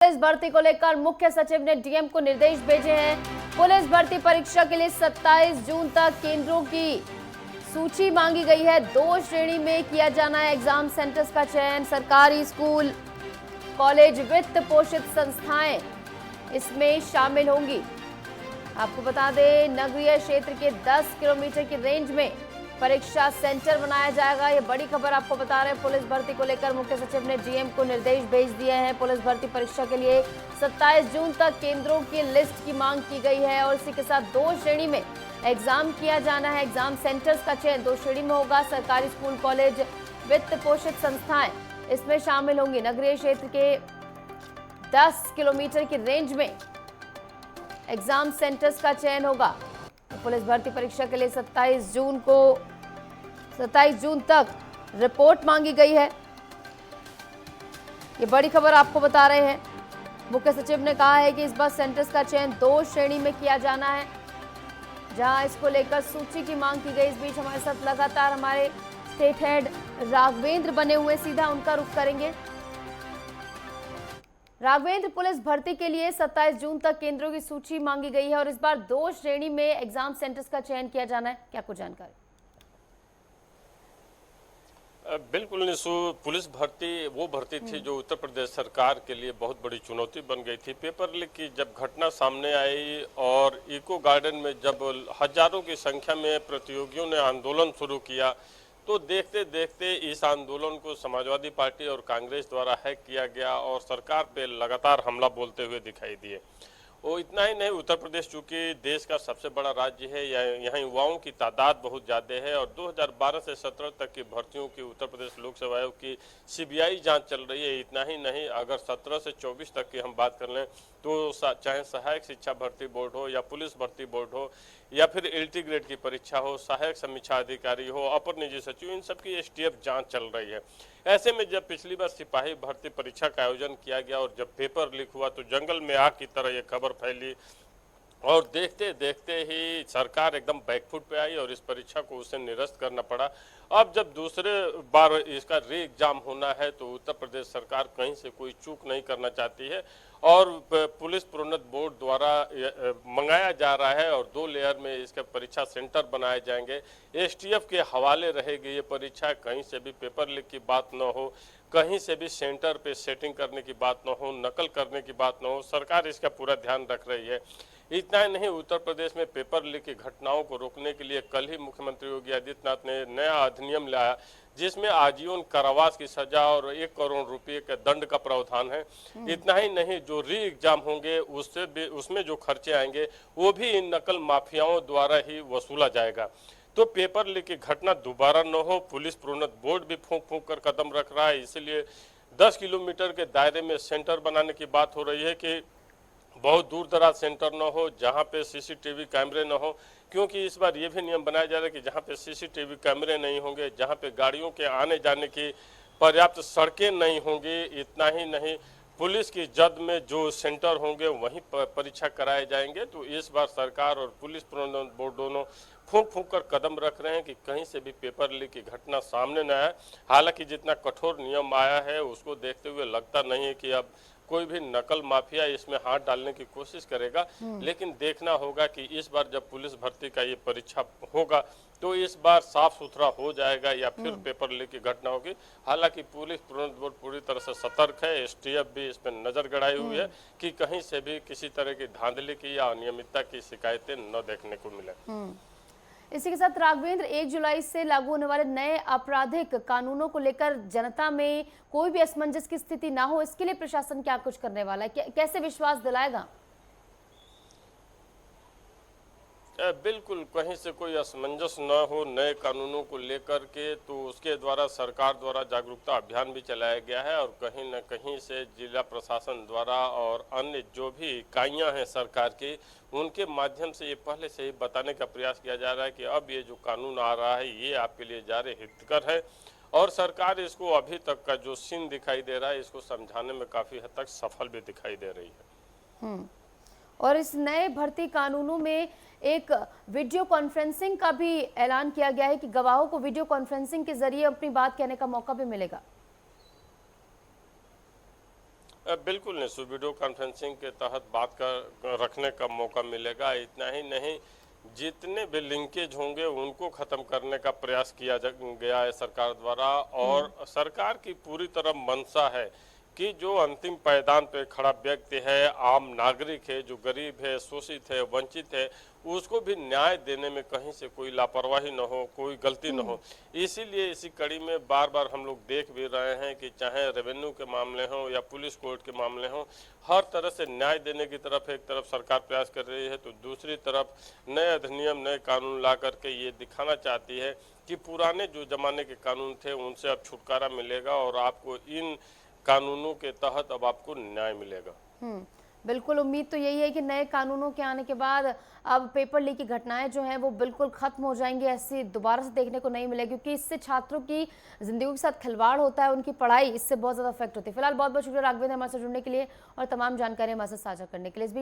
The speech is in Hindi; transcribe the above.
पुलिस भर्ती को लेकर मुख्य सचिव ने डीएम को निर्देश भेजे हैं। पुलिस भर्ती परीक्षा के लिए 27 जून तक केंद्रों की सूची मांगी गई है। 2 श्रेणी में किया जाना है एग्जाम सेंटर्स का चयन। सरकारी स्कूल, कॉलेज, वित्त पोषित संस्थाएं इसमें शामिल होंगी। आपको बता दें, नगरीय क्षेत्र के 10 किलोमीटर की रेंज में परीक्षा सेंटर बनाया जाएगा। ये बड़ी खबर आपको बता रहे हैं। पुलिस भर्ती को लेकर मुख्य सचिव ने डीएम को निर्देश भेज दिए हैं। पुलिस भर्ती परीक्षा के लिए 27 जून तक केंद्रों की लिस्ट की मांग की गई है और इसी के साथ 2 श्रेणी में एग्जाम किया जाना है। एग्जाम सेंटर्स का चयन 2 श्रेणी में होगा। सरकारी स्कूल, कॉलेज, वित्त पोषित संस्थाएं इसमें शामिल होंगी। नगरीय क्षेत्र के 10 किलोमीटर की रेंज में एग्जाम सेंटर्स का चयन होगा। पुलिस भर्ती परीक्षा के लिए 27 जून तक रिपोर्ट मांगी गई है। ये बड़ी खबर आपको बता रहे हैं। मुख्य सचिव ने कहा है कि इस बार सेंटर्स का चयन 2 श्रेणी में किया जाना है, जहां इसको लेकर सूची की मांग की गई। इस बीच हमारे साथ लगातार हमारे स्टेट हेड राघवेंद्र बने हुए, सीधा उनका रुख करेंगे। राघवेंद्र, पुलिस भर्ती के लिए 27 जून तक केंद्रों की सूची मांगी गई है और इस बार 2 श्रेणी में एग्जाम सेंटर्स का चयन किया जाना है, क्या कुछ जानकारी? बिल्कुल निशु, पुलिस भर्ती वो भर्ती थी जो उत्तर प्रदेश सरकार के लिए बहुत बड़ी चुनौती बन गई थी। पेपर लीक की जब घटना सामने आई और इको गार्डन में जब हजारों की संख्या में प्रतियोगियों ने आंदोलन शुरू किया, तो देखते देखते इस आंदोलन को समाजवादी पार्टी और कांग्रेस द्वारा हैक किया गया और सरकार पे लगातार हमला बोलते हुए दिखाई दिए। वो इतना ही नहीं, उत्तर प्रदेश चूंकि देश का सबसे बड़ा राज्य है, यहाँ युवाओं की तादाद बहुत ज़्यादा है और 2012 से 17 तक की भर्तियों की उत्तर प्रदेश लोक सेवा आयोग की सीबीआई जांच चल रही है। इतना ही नहीं, अगर 17 से 24 तक की हम बात कर लें तो चाहे सहायक शिक्षा भर्ती बोर्ड हो या पुलिस भर्ती बोर्ड हो या फिर एलटी ग्रेड की परीक्षा हो, सहायक समीक्षा अधिकारी हो, अपर निजी सचिव, इन सब की एसटीएफ जांच चल रही है। ऐसे में जब पिछली बार सिपाही भर्ती परीक्षा का आयोजन किया गया और जब पेपर लीक हुआ तो जंगल में आग की तरह ये खबर फैली और देखते देखते ही सरकार एकदम बैकफुट पे आई और इस परीक्षा को उसे निरस्त करना पड़ा। अब जब दूसरे बार इसका री एग्जाम होना है तो उत्तर प्रदेश सरकार कहीं से कोई चूक नहीं करना चाहती है और पुलिस प्रोन्नत बोर्ड द्वारा मंगाया जा रहा है और 2 लेयर में इसका परीक्षा सेंटर बनाए जाएंगे। एसटीएफ के हवाले रहेगी ये परीक्षा। कहीं से भी पेपर लीक की बात न हो, कहीं से भी सेंटर पे सेटिंग करने की बात न हो, नकल करने की बात न हो। सरकार इसका पूरा ध्यान रख रही है। इतना ही नहीं, उत्तर प्रदेश में पेपर लीक की घटनाओं को रोकने के लिए कल ही मुख्यमंत्री योगी आदित्यनाथ ने नया अधिनियम लाया जिसमें आजीवन कारावास की सजा और 1 करोड़ रुपए के दंड का प्रावधान है। इतना ही नहीं, जो री एग्जाम होंगे उसमें जो खर्चे आएंगे वो भी इन नकल माफियाओं द्वारा ही वसूला जाएगा। तो पेपर लीक की घटना दोबारा न हो, पुलिस प्रोन्नत बोर्ड भी फूंक फूंक कर कदम रख रहा है। इसलिए 10 किलोमीटर के दायरे में सेंटर बनाने की बात हो रही है कि बहुत दूर दराज सेंटर न हो जहां पे सीसीटीवी कैमरे न हो, क्योंकि इस बार ये भी नियम बनाया जा रहा है कि जहां पे सीसीटीवी कैमरे नहीं होंगे, जहां पे गाड़ियों के आने जाने की पर्याप्त सड़कें नहीं होंगी। इतना ही नहीं, पुलिस की जद में जो सेंटर होंगे वहीं परीक्षा कराए जाएंगे। तो इस बार सरकार और पुलिस प्रोन्नत बोर्ड दोनों फूंक फूंक कर कदम रख रहे हैं कि कहीं से भी पेपर लीक की घटना सामने न आए। हालांकि जितना कठोर नियम आया है उसको देखते हुए लगता नहीं है कि अब कोई भी नकल माफिया इसमें हाथ डालने की कोशिश करेगा, लेकिन देखना होगा कि इस बार जब पुलिस भर्ती का ये परीक्षा होगा तो इस बार साफ सुथरा हो जाएगा या फिर पेपर लीक की घटना होगी। हालांकि पुलिस प्रोन्नत बोर्ड पूरी तरह से सतर्क है, एसटीएफ भी इस पर नजर गड़ाई हुई है कि कहीं से भी किसी तरह की धांधली की या अनियमितता की शिकायतें न देखने को मिले। इसी के साथ राघवेंद्र, 1 जुलाई से लागू होने वाले नए आपराधिक कानूनों को लेकर जनता में कोई भी असमंजस की स्थिति ना हो, इसके लिए प्रशासन क्या कुछ करने वाला है, कैसे विश्वास दिलाएगा? बिल्कुल, कहीं से कोई असमंजस न हो नए कानूनों को लेकर के, तो उसके द्वारा सरकार द्वारा जागरूकता अभियान भी चलाया गया है और कहीं न कहीं से जिला प्रशासन द्वारा और अन्य जो भी इकाइयां हैं सरकार की, उनके माध्यम से ये पहले से ही बताने का प्रयास किया जा रहा है कि अब ये जो कानून आ रहा है ये आपके लिए जारे हितकर है और सरकार इसको अभी तक का जो सीन दिखाई दे रहा है इसको समझाने में काफ़ी हद तक सफल भी दिखाई दे रही है। और इस नए भर्ती कानूनों में एक वीडियो कॉन्फ्रेंसिंग का भी ऐलान किया गया है कि गवाहों को वीडियो कॉन्फ्रेंसिंग के जरिए अपनी बात कहने का मौका भी मिलेगा। बिल्कुल नहीं, सो वीडियो कॉन्फ्रेंसिंग के तहत बात कर रखने का मौका मिलेगा। इतना ही नहीं, जितने भी लिंकेज होंगे उनको ख़त्म करने का प्रयास किया गया है सरकार द्वारा। और सरकार की पूरी तरह मंशा है कि जो अंतिम पायदान पे खड़ा व्यक्ति है, आम नागरिक है, जो गरीब है, शोषित है, वंचित है, उसको भी न्याय देने में कहीं से कोई लापरवाही न हो, कोई गलती न हो। इसीलिए इसी कड़ी में बार बार हम लोग देख भी रहे हैं कि चाहे रेवेन्यू के मामले हों या पुलिस कोर्ट के मामले हों, हर तरह से न्याय देने की तरफ एक तरफ सरकार प्रयास कर रही है, तो दूसरी तरफ नए अधिनियम, नए कानून ला करके ये दिखाना चाहती है कि पुराने जो जमाने के कानून थे उनसे अब छुटकारा मिलेगा और आपको इन कानूनों के तहत अब आपको न्याय मिलेगा। बिल्कुल, उम्मीद तो यही है कि नए कानूनों के आने के बाद अब पेपर लीक की घटनाएं जो हैं वो बिल्कुल खत्म हो जाएंगी, ऐसी दोबारा से देखने को नहीं मिलेगी, क्योंकि इससे छात्रों की जिंदगी के साथ खिलवाड़ होता है, उनकी पढ़ाई इससे बहुत ज़्यादा अफेक्ट होती है। फिलहाल बहुत बहुत शुक्रिया राघवेंद्र हमारे साथ जुड़ने के लिए और तमाम जानकारी हमारे साथ साझा करने के लिए। इस बीच